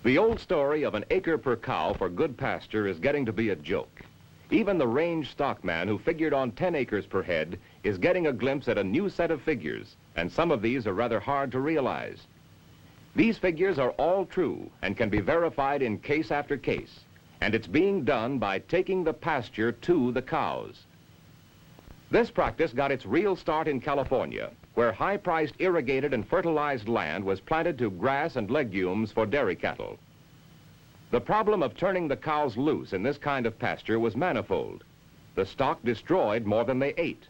The old story of an acre per cow for good pasture is getting to be a joke. Even the range stockman who figured on 10 acres per head is getting a glimpse at a new set of figures, and some of these are rather hard to realize. These figures are all true and can be verified in case after case, and it's being done by taking the pasture to the cows. This practice got its real start in California, where high-priced irrigated and fertilized land was planted to grass and legumes for dairy cattle. The problem of turning the cows loose in this kind of pasture was manifold. The stock destroyed more than they ate.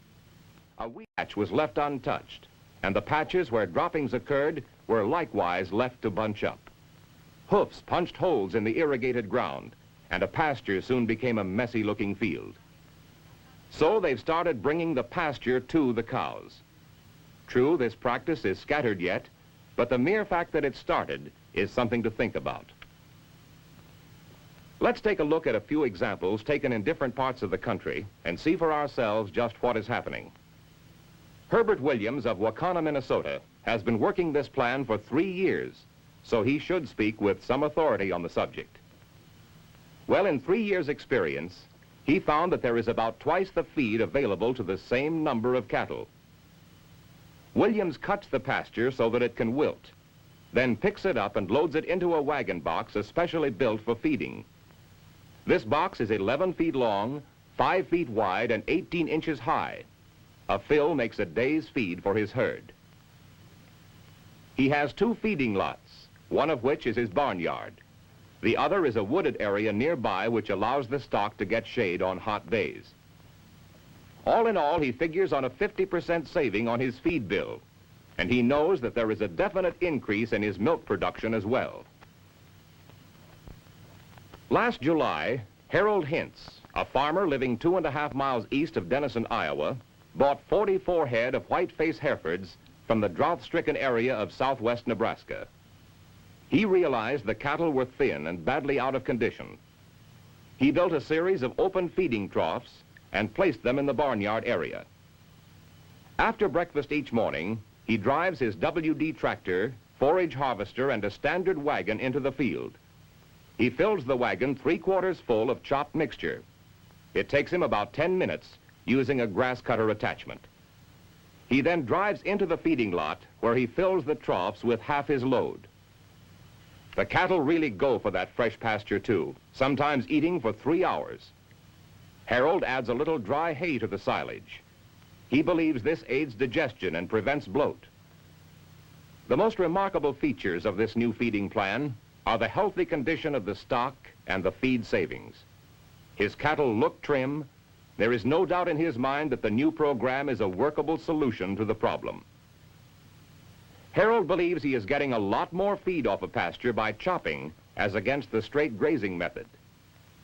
A wheat patch was left untouched, and the patches where droppings occurred were likewise left to bunch up. Hoofs punched holes in the irrigated ground, and a pasture soon became a messy-looking field. So they've started bringing the pasture to the cows. True, this practice is scattered yet, but the mere fact that it started is something to think about. Let's take a look at a few examples taken in different parts of the country and see for ourselves just what is happening. Herbert Williams of Wakona, Minnesota, has been working this plan for 3 years, so he should speak with some authority on the subject. Well, in 3 years' experience, he found that there is about twice the feed available to the same number of cattle. Williams cuts the pasture so that it can wilt, then picks it up and loads it into a wagon box especially built for feeding. This box is 11 feet long, 5 feet wide, and 18 inches high. A fill makes a day's feed for his herd. He has 2 feeding lots, one of which is his barnyard. The other is a wooded area nearby which allows the stock to get shade on hot days. All in all, he figures on a 50% saving on his feed bill, and he knows that there is a definite increase in his milk production as well. Last July, Harold Hintz, a farmer living 2.5 miles east of Denison, Iowa, bought 44 head of white-faced Herefords from the drought-stricken area of southwest Nebraska. He realized the cattle were thin and badly out of condition. He built a series of open feeding troughs and placed them in the barnyard area. After breakfast each morning, he drives his WD tractor, forage harvester, and a standard wagon into the field. He fills the wagon 3/4 full of chopped mixture. It takes him about 10 minutes using a grass cutter attachment. He then drives into the feeding lot where he fills the troughs with half his load. The cattle really go for that fresh pasture too, sometimes eating for 3 hours. Harold adds a little dry hay to the silage. He believes this aids digestion and prevents bloat. The most remarkable features of this new feeding plan are the healthy condition of the stock and the feed savings. His cattle look trim. There is no doubt in his mind that the new program is a workable solution to the problem. Harold believes he is getting a lot more feed off a pasture by chopping as against the straight grazing method.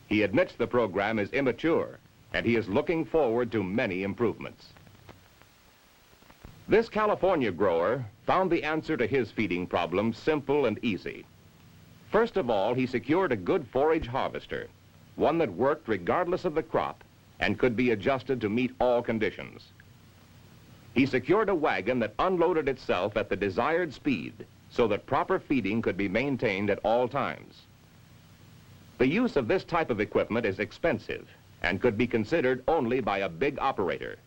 He admits the program is immature, and he is looking forward to many improvements. This California grower found the answer to his feeding problem simple and easy. First of all, he secured a good forage harvester, one that worked regardless of the crop and could be adjusted to meet all conditions. He secured a wagon that unloaded itself at the desired speed so that proper feeding could be maintained at all times. The use of this type of equipment is expensive and could be considered only by a big operator.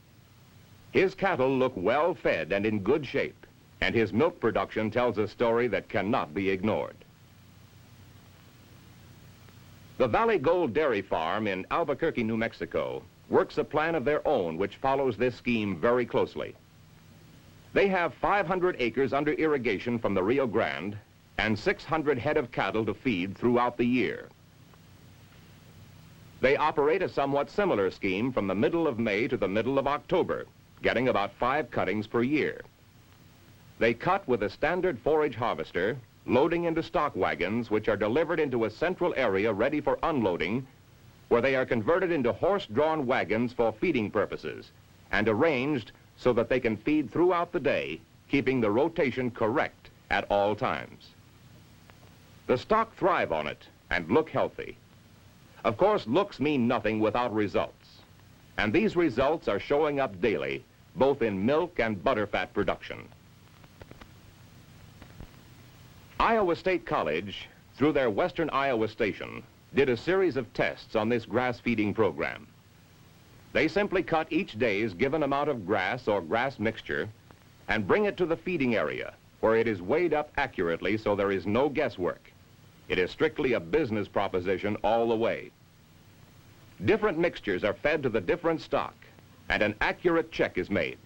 His cattle look well fed and in good shape, and his milk production tells a story that cannot be ignored. The Valley Gold Dairy Farm in Albuquerque, New Mexico, works a plan of their own which follows this scheme very closely. They have 500 acres under irrigation from the Rio Grande and 600 head of cattle to feed throughout the year. They operate a somewhat similar scheme from the middle of May to the middle of October, getting about 5 cuttings per year. They cut with a standard forage harvester, loading into stock wagons which are delivered into a central area ready for unloading, where they are converted into horse-drawn wagons for feeding purposes and arranged so that they can feed throughout the day, keeping the rotation correct at all times. The stock thrive on it and look healthy. Of course, looks mean nothing without results, and these results are showing up daily, both in milk and butterfat production. Iowa State College through their western Iowa station, did a series of tests on this grass feeding program. They simply cut each day's given amount of grass or grass mixture and bring it to the feeding area, where it is weighed up accurately so there is no guesswork. It is strictly a business proposition all the way. Different mixtures are fed to the different stock, and an accurate check is made.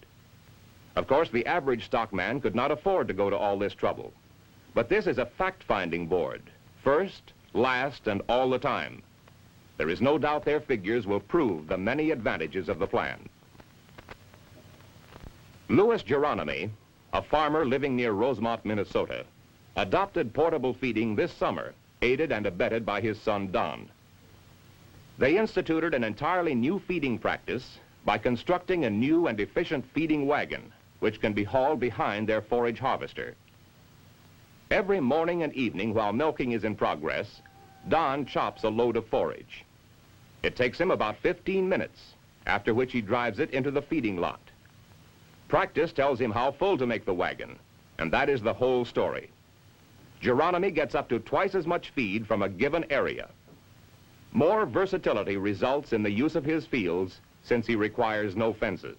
Of course, the average stockman could not afford to go to all this trouble. But this is a fact-finding board, first, last, and all the time. There is no doubt their figures will prove the many advantages of the plan. Louis Geronimi, a farmer living near Rosemont, Minnesota, adopted portable feeding this summer, aided and abetted by his son, Don. They instituted an entirely new feeding practice by constructing a new and efficient feeding wagon, which can be hauled behind their forage harvester. Every morning and evening while milking is in progress, Don chops a load of forage. It takes him about 15 minutes, after which he drives it into the feeding lot. Practice tells him how full to make the wagon, and that is the whole story. Geronimi gets up to twice as much feed from a given area. More versatility results in the use of his fields since he requires no fences.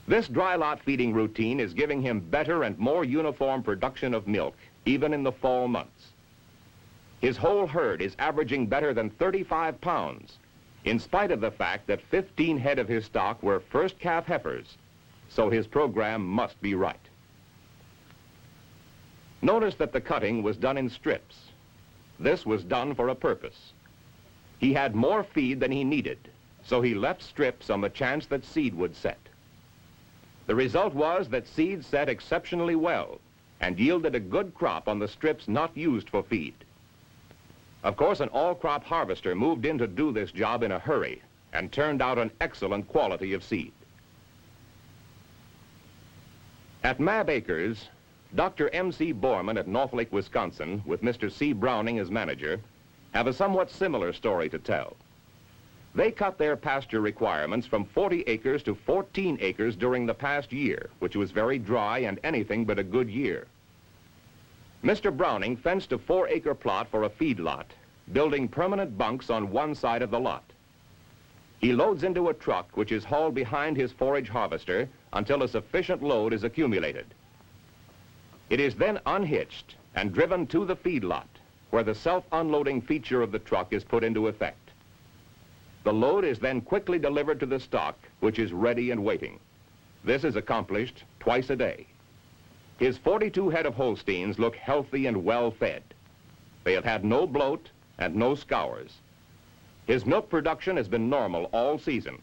This dry lot feeding routine is giving him better and more uniform production of milk, even in the fall months. His whole herd is averaging better than 35 pounds, in spite of the fact that 15 head of his stock were first calf heifers, so his program must be right. Notice that the cutting was done in strips. This was done for a purpose. He had more feed than he needed, so he left strips on the chance that seed would set. The result was that seed set exceptionally well and yielded a good crop on the strips not used for feed. Of course, an all-crop harvester moved in to do this job in a hurry and turned out an excellent quality of seed. At Mab Acres, Dr. M.C. Borman at Northlake, Wisconsin, with Mr. C. Browning as manager, have a somewhat similar story to tell. They cut their pasture requirements from 40 acres to 14 acres during the past year, which was very dry and anything but a good year. Mr. Browning fenced a 4-acre plot for a feed lot, building permanent bunks on one side of the lot. He loads into a truck which is hauled behind his forage harvester until a sufficient load is accumulated. It is then unhitched and driven to the feed lot, where the self-unloading feature of the truck is put into effect. The load is then quickly delivered to the stock, which is ready and waiting. This is accomplished twice a day. His 42 head of Holsteins look healthy and well-fed. They have had no bloat and no scours. His milk production has been normal all season.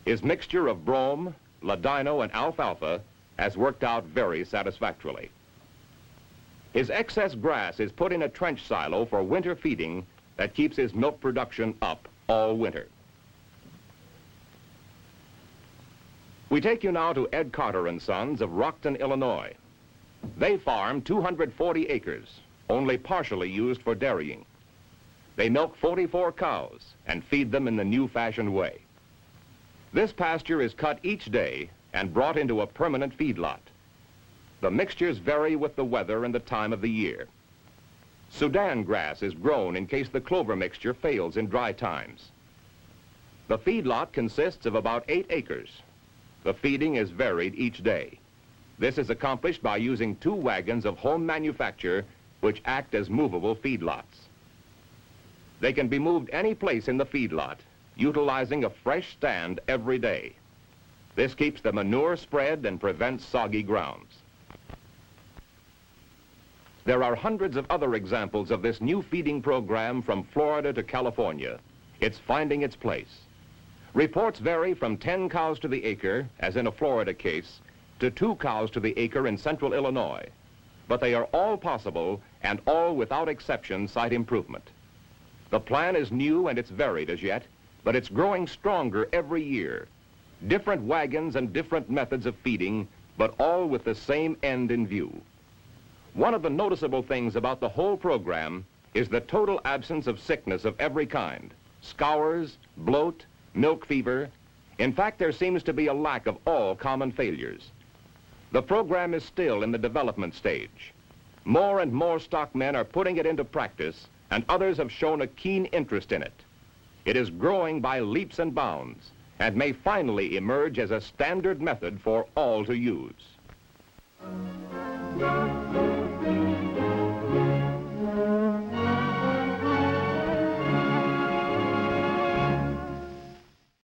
His mixture of brome, ladino, and alfalfa has worked out very satisfactorily. His excess grass is put in a trench silo for winter feeding that keeps his milk production up all winter. We take you now to Ed Carter and Sons of Rockton, Illinois. They farm 240 acres, only partially used for dairying. They milk 44 cows and feed them in the new-fashioned way. This pasture is cut each day and brought into a permanent feedlot. The mixtures vary with the weather and the time of the year. Sudan grass is grown in case the clover mixture fails in dry times. The feedlot consists of about 8 acres. The feeding is varied each day. This is accomplished by using 2 wagons of home manufacture which act as movable feedlots. They can be moved any place in the feedlot, utilizing a fresh stand every day. This keeps the manure spread and prevents soggy grounds. There are hundreds of other examples of this new feeding program from Florida to California. It's finding its place. Reports vary from 10 cows to the acre, as in a Florida case, to 2 cows to the acre in central Illinois. But they are all possible and all without exception cite improvement. The plan is new and it's varied as yet, but it's growing stronger every year. Different wagons and different methods of feeding, but all with the same end in view. One of the noticeable things about the whole program is the total absence of sickness of every kind. Scours, bloat, milk fever. In fact, there seems to be a lack of all common failures. The program is still in the development stage. More and more stockmen are putting it into practice, and others have shown a keen interest in it. It is growing by leaps and bounds, and may finally emerge as a standard method for all to use.